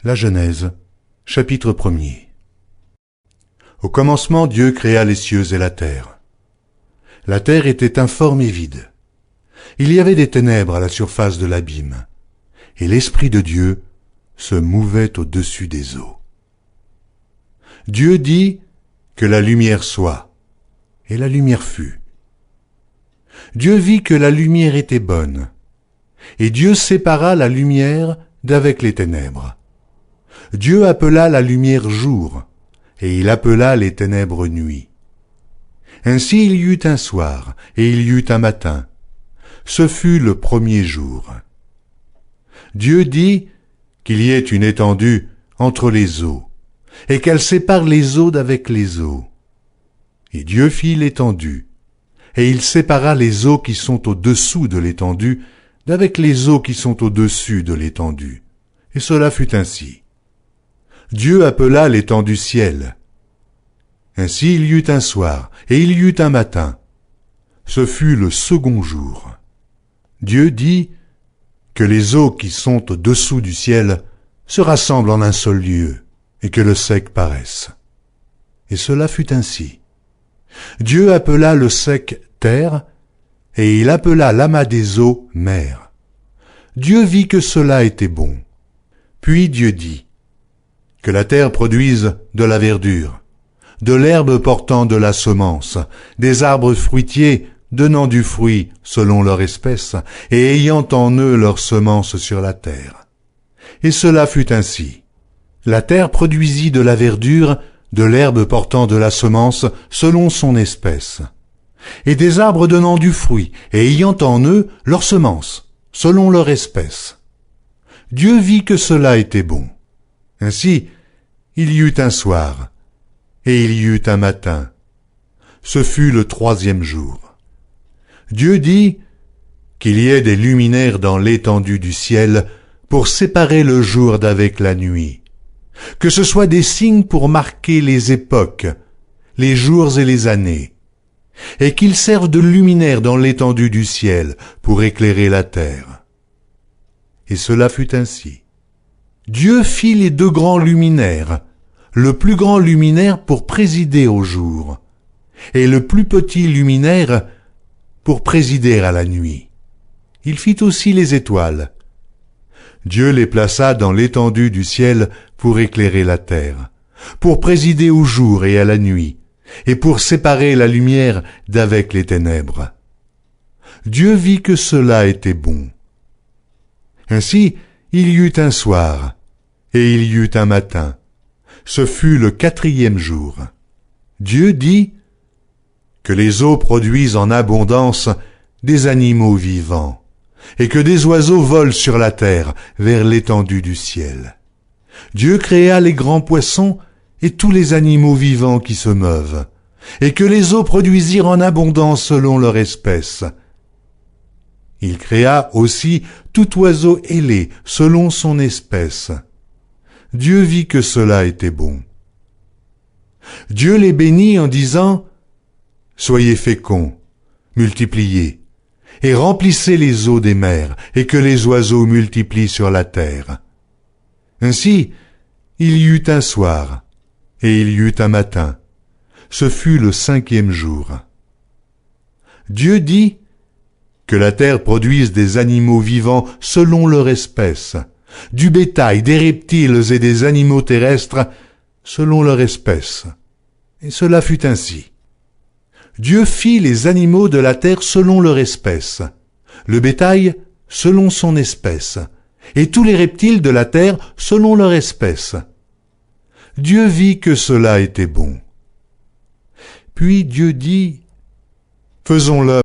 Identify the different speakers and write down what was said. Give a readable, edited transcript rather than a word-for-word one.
Speaker 1: La Genèse, chapitre 1er. Au commencement, Dieu créa les cieux et la terre. La terre était informe et vide. Il y avait des ténèbres à la surface de l'abîme, et l'Esprit de Dieu se mouvait au-dessus des eaux. Dieu dit que la lumière soit, et la lumière fut. Dieu vit que la lumière était bonne, et Dieu sépara la lumière d'avec les ténèbres. Dieu appela la lumière jour, et il appela les ténèbres nuit. Ainsi il y eut un soir, et il y eut un matin. Ce fut le premier jour. Dieu dit qu'il y ait une étendue entre les eaux, et qu'elle sépare les eaux d'avec les eaux. Et Dieu fit l'étendue, et il sépara les eaux qui sont au-dessous de l'étendue d'avec les eaux qui sont au-dessus de l'étendue. Et cela fut ainsi. Dieu appela l'étendue ciel. Ainsi il y eut un soir, et il y eut un matin. Ce fut le second jour. Dieu dit que les eaux qui sont au-dessous du ciel se rassemblent en un seul lieu, et que le sec paraisse. Et cela fut ainsi. Dieu appela le sec terre, et il appela l'amas des eaux mer. Dieu vit que cela était bon. Puis Dieu dit que la terre produise de la verdure, de l'herbe portant de la semence, des arbres fruitiers donnant du fruit selon leur espèce, et ayant en eux leur semence sur la terre. Et cela fut ainsi. La terre produisit de la verdure, de l'herbe portant de la semence selon son espèce, et des arbres donnant du fruit, et ayant en eux leur semence, selon leur espèce. Dieu vit que cela était bon. Ainsi, il y eut un soir, et il y eut un matin. Ce fut le troisième jour. Dieu dit qu'il y ait des luminaires dans l'étendue du ciel pour séparer le jour d'avec la nuit, que ce soit des signes pour marquer les époques, les jours et les années, et qu'ils servent de luminaires dans l'étendue du ciel pour éclairer la terre. Et cela fut ainsi. Dieu fit les deux grands luminaires, le plus grand luminaire pour présider au jour, et le plus petit luminaire pour présider à la nuit. Il fit aussi les étoiles. Dieu les plaça dans l'étendue du ciel pour éclairer la terre, pour présider au jour et à la nuit, et pour séparer la lumière d'avec les ténèbres. Dieu vit que cela était bon. Ainsi, il y eut un soir, et il y eut un matin. Ce fut le quatrième jour. Dieu dit que les eaux produisent en abondance des animaux vivants, et que des oiseaux volent sur la terre vers l'étendue du ciel. Dieu créa les grands poissons et tous les animaux vivants qui se meuvent, et que les eaux produisirent en abondance selon leur espèce. Il créa aussi tout oiseau ailé selon son espèce. Dieu vit que cela était bon. Dieu les bénit en disant « Soyez féconds, multipliez, et remplissez les eaux des mers, et que les oiseaux multiplient sur la terre. » Ainsi, il y eut un soir, et il y eut un matin. Ce fut le cinquième jour. Dieu dit que la terre produise des animaux vivants selon leur espèce, du bétail, des reptiles et des animaux terrestres selon leur espèce. Et cela fut ainsi. Dieu fit les animaux de la terre selon leur espèce, le bétail selon son espèce, et tous les reptiles de la terre selon leur espèce. Dieu vit que cela était bon. Puis Dieu dit, « Faisons l'homme